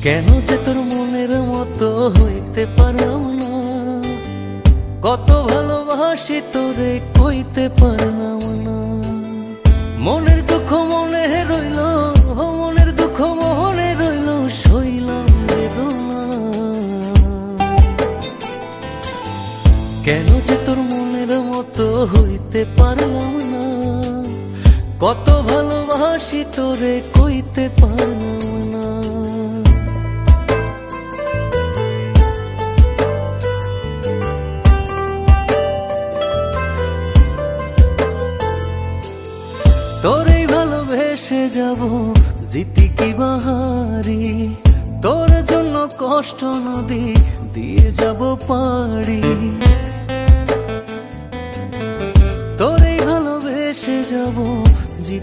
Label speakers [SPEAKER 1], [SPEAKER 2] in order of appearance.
[SPEAKER 1] কেন যে তোর মনের মতো হইতে পারলাম না, কত ভালোবাসি তোরে কইতে পারলাম না। মনের দুঃখ মনে রইল, মনের দুঃখ মনে রইল, সইলাম বেদনা। কেন যে তোর মনের মতো হইতে পারলাম না, কত ভালোবাসি তোরে কইতে পারলাম না। তোরেই ভালোবেসে যাব জিতি কি বাহারি, তোর জন্য কষ্ট নদী দিয়ে যাব পাড়ি। তোরেই ভালোবেসে যাব জিতি